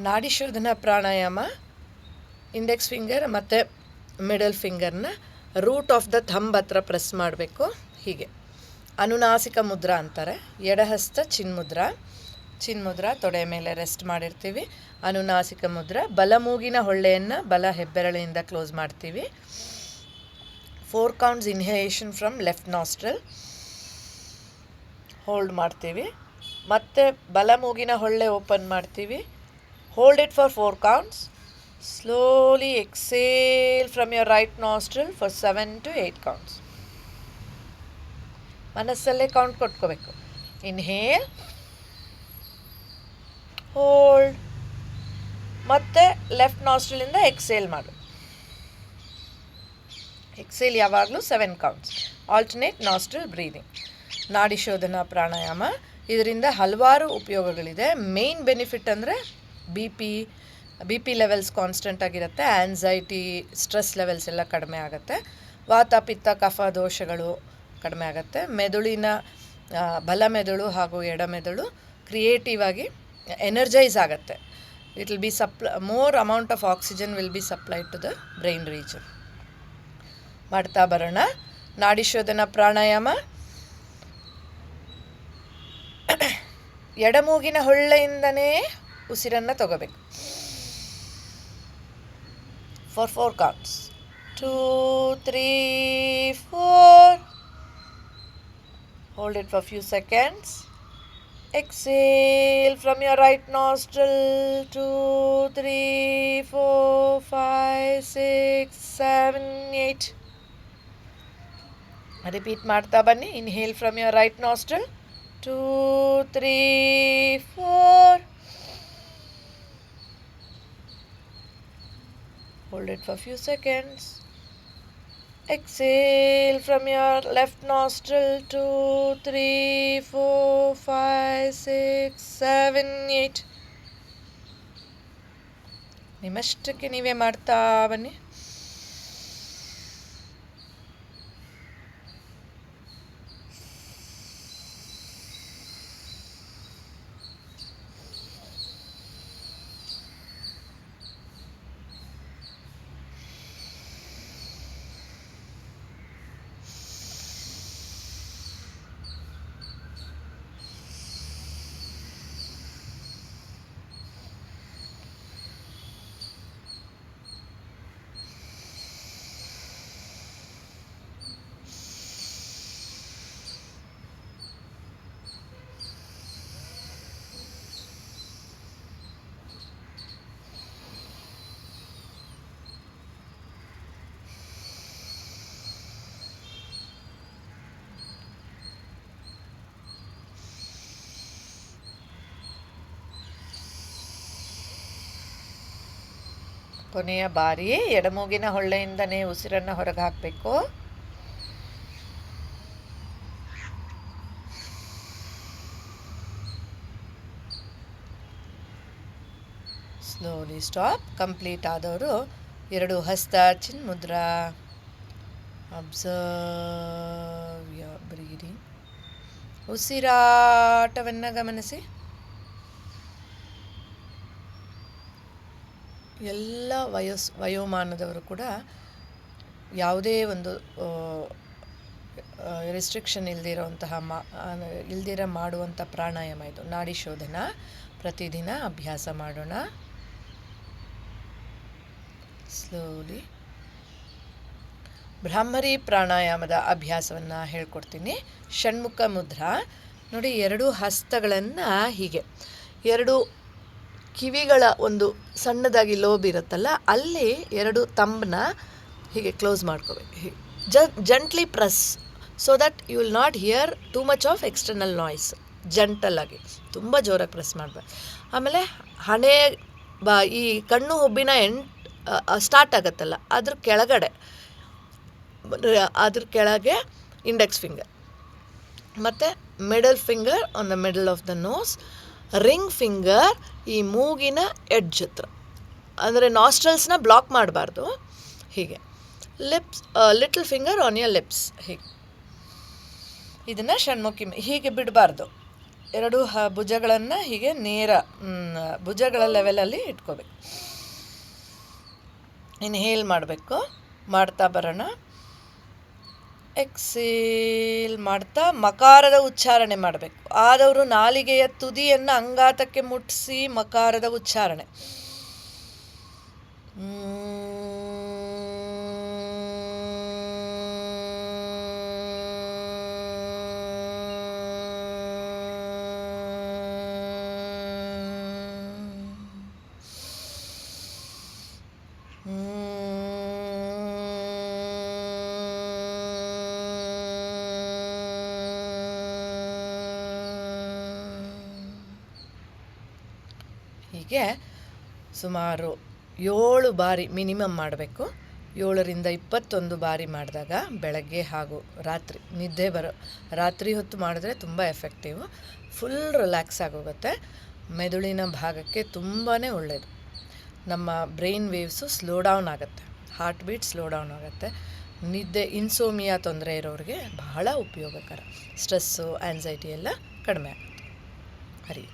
ನಾಡಿ ಶೋಧನ ಪ್ರಾಣಾಯಾಮ ಇಂಡೆಕ್ಸ್ ಫಿಂಗರ್ ಮತ್ತು ಮಿಡಲ್ ಫಿಂಗರ್ನ ರೂಟ್ ಆಫ್ ದ ಥಂಬ್ ಹತ್ರ ಪ್ರೆಸ್ ಮಾಡಬೇಕು. ಹೀಗೆ ಅನುನಾಸಿಕ ಮುದ್ರಾ ಅಂತಾರೆ. ಎಡಹಸ್ತ ಚಿನ್ಮುದ್ರ ತೊಡೆ ಮೇಲೆ ರೆಸ್ಟ್ ಮಾಡಿರ್ತೀವಿ. ಅನುನಾಸಿಕ ಮುದ್ರಾ. ಬಲ ಮೂಗಿನ ಹೊಳ್ಳೆಯನ್ನು ಬಲ ಹೆಬ್ಬೆರಳಿಂದ ಕ್ಲೋಸ್ ಮಾಡ್ತೀವಿ. 4 counts inhalation from left nostril hold ಮಾಡ್ತೀವಿ. ಮತ್ತೆ ಬಲ ಮೂಗಿನ ಹೊಳ್ಳೆ ಓಪನ್ ಮಾಡ್ತೀವಿ. Hold it for 4 counts. Slowly exhale from your right nostril for 7 to 8 counts. ಮನಸ್ಸಲ್ಲೇ ಕೌಂಟ್ ಕೊಟ್ಕೋಬೇಕು. ಇನ್ಹೇಲ್, ಹೋಲ್ಡ್, ಮತ್ತೆ ಲೆಫ್ಟ್ ನಾಸ್ಟ್ರಿಲಿಂದ ಎಕ್ಸೇಲ್ ಮಾಡು. ಎಕ್ಸೇಲ್ ಯಾವಾಗಲೂ 7 counts. Alternate nostril breathing. ನಾಡಿ ಶೋಧನ ಪ್ರಾಣಾಯಾಮ. ಇದರಿಂದ ಹಲವಾರು ಉಪಯೋಗಗಳಿದೆ. ಮೇನ್ ಬೆನಿಫಿಟ್ ಅಂದರೆ ಬಿ ಪಿ ಲೆವೆಲ್ಸ್ ಕಾನ್ಸ್ಟೆಂಟ್ ಆಗಿರುತ್ತೆ. ಆ್ಯನ್ಸೈಟಿ, ಸ್ಟ್ರೆಸ್ ಲೆವೆಲ್ಸ್ ಎಲ್ಲ ಕಡಿಮೆ ಆಗುತ್ತೆ. ವಾತ ಪಿತ್ತ ಕಫ ದೋಷಗಳು ಕಡಿಮೆ ಆಗುತ್ತೆ. ಮೆದುಳಿನ ಬಲ ಮೆದುಳು ಹಾಗೂ ಎಡ ಮೆದುಳು ಕ್ರಿಯೇಟಿವ್ ಆಗಿ ಎನರ್ಜೈಸ್ ಆಗುತ್ತೆ. It will be more amount of oxygen will be supplied to the brain region. ಮಾಡ್ತಾ ಬರೋಣ. ನಾಡಿ ಶೋಧನ ಪ್ರಾಣಾಯಾಮ. ಎಡಮೂಗಿನ ಹೊಳ್ಳೆಯಿಂದನೇ ಉಸಿರನ್ನು ತಗೋಬೇಕು. For 4 counts. 2, 3, 4. Hold it for a few seconds. Exhale from your right nostril. 2, 3, 4, 5, 6, 7, 8. Repeat ಮಾಡ್ತಾ ಬನ್ನಿ. Inhale from your right nostril. 2, 3, 4. Hold it for a few seconds. Exhale from your left nostril. 2, 3, 4, 5, 6, 7, 8. ನಿಮ್ಮಷ್ಟಕ್ಕೆ ನೀವೇ ಮಾಡ್ತಾ ಬನ್ನಿ. ಕೊನೆಯ ಬಾರಿ ಎಡಮೂಗಿನ ಹೊಳ್ಳೆಯಿಂದನೇ ಉಸಿರನ್ನು ಹೊರಗೆ ಹಾಕಬೇಕು. Slowly stop. ಕಂಪ್ಲೀಟ್ ಆದವರು 2 ಹಸ್ತ ಚಿನ್ಮುದ್ರಾ. Observe your breathing. ಉಸಿರಾಟವನ್ನು ಗಮನಿಸಿ. ಎಲ್ಲ ವಯೋಮಾನದವರು ಕೂಡ ಯಾವುದೇ ಒಂದು ರೆಸ್ಟ್ರಿಕ್ಷನ್ ಇಲ್ದಿರ ಮಾಡುವಂಥ ಪ್ರಾಣಾಯಾಮ ಇದು. ನಾಡಿ ಶೋಧನ ಪ್ರತಿದಿನ ಅಭ್ಯಾಸ ಮಾಡೋಣ. ಸ್ಲೋಲಿ. ಬ್ರಾಹ್ಮರಿ ಪ್ರಾಣಾಯಾಮದ ಅಭ್ಯಾಸವನ್ನು ಹೇಳ್ಕೊಡ್ತೀನಿ. ಷಣ್ಮುಖ ಮುದ್ರಾ. ನೋಡಿ, 2 ಹಸ್ತಗಳನ್ನು ಹೀಗೆ 2 ಕಿವಿಗಳ ಒಂದು ಸಣ್ಣದಾಗಿ ಲೋಬ್ ಇರುತ್ತಲ್ಲ, ಅಲ್ಲಿ 2 ತಂಬನ್ನ ಹೀಗೆ ಕ್ಲೋಸ್ ಮಾಡ್ಕೋಬೇಕು. ಹೀಗೆ gently press so that you will not hear too much of external noise. ಜಂಟಲಾಗಿ, ತುಂಬ ಜೋರಾಗಿ ಪ್ರೆಸ್ ಮಾಡಬೇಕು. ಆಮೇಲೆ ಹಣೆ ಈ ಕಣ್ಣು ಹುಬ್ಬಿನ ಸ್ಟಾರ್ಟ್ ಆಗುತ್ತಲ್ಲ, ಅದ್ರ ಕೆಳಗೆ ಇಂಡೆಕ್ಸ್ ಫಿಂಗರ್ ಮತ್ತು middle finger on the middle of the nose. Ring finger ಈ ಮೂಗಿನ ಎಡ್ಜ್ ಹತ್ರ, ಅಂದರೆ ನಾಸ್ಟ್ರಲ್ಸ್ನ ಬ್ಲಾಕ್ ಮಾಡಬಾರ್ದು. ಹೀಗೆ lips, little finger on your lips. ಹೀಗೆ ಇದನ್ನು ಷಣ್ಮುಖಿ ಹೀಗೆ ಬಿಡಬಾರ್ದು. ಎರಡು ಭುಜಗಳನ್ನು ಹೀಗೆ ನೇರ ಭುಜಗಳ ಲೆವೆಲಲ್ಲಿ ಇಟ್ಕೋಬೇಕು. ಇನ್ಹೇಲ್ ಮಾಡಬೇಕು, ಮಾಡ್ತಾ ಬರೋಣ. ಎಕ್ಸೇಲ್ ಮಾಡ್ತಾ ಮಕಾರದ ಉಚ್ಚಾರಣೆ ಮಾಡಬೇಕು. ಆದವರು ನಾಲಿಗೆಯ ತುದಿಯನ್ನು ಅಂಗಾತಕ್ಕೆ ಮುಟ್ಟಿಸಿ ಮಕಾರದ ಉಚ್ಚಾರಣೆ. ಹೀಗೆ ಸುಮಾರು 7 ಬಾರಿ ಮಿನಿಮಮ್ ಮಾಡಬೇಕು. 7ರಿಂದ 21 ಬಾರಿ ಮಾಡಿದಾಗ ಬೆಳಗ್ಗೆ ಹಾಗೂ ರಾತ್ರಿ ರಾತ್ರಿ ಹೊತ್ತು ಮಾಡಿದ್ರೆ ತುಂಬ ಎಫೆಕ್ಟಿವ್. ಫುಲ್ ರಿಲ್ಯಾಕ್ಸ್ ಆಗೋಗುತ್ತೆ. ಮೆದುಳಿನ ಭಾಗಕ್ಕೆ ತುಂಬಾ ಒಳ್ಳೆಯದು. ನಮ್ಮ ಬ್ರೈನ್ ವೇವ್ಸು ಸ್ಲೋ ಡೌನ್ ಆಗುತ್ತೆ, ಹಾರ್ಟ್ ಬೀಟ್ ಸ್ಲೋ ಡೌನ್ ಆಗುತ್ತೆ. ನಿದ್ದೆ ಇನ್ಸೋಮಿಯಾ ತೊಂದರೆ ಇರೋರಿಗೆ ಬಹಳ ಉಪಯೋಗಕರ. ಸ್ಟ್ರೆಸ್ಸು, ಆ್ಯನ್ಸೈಟಿ ಎಲ್ಲ ಕಡಿಮೆ ಆಗುತ್ತೆ. ಹರಿ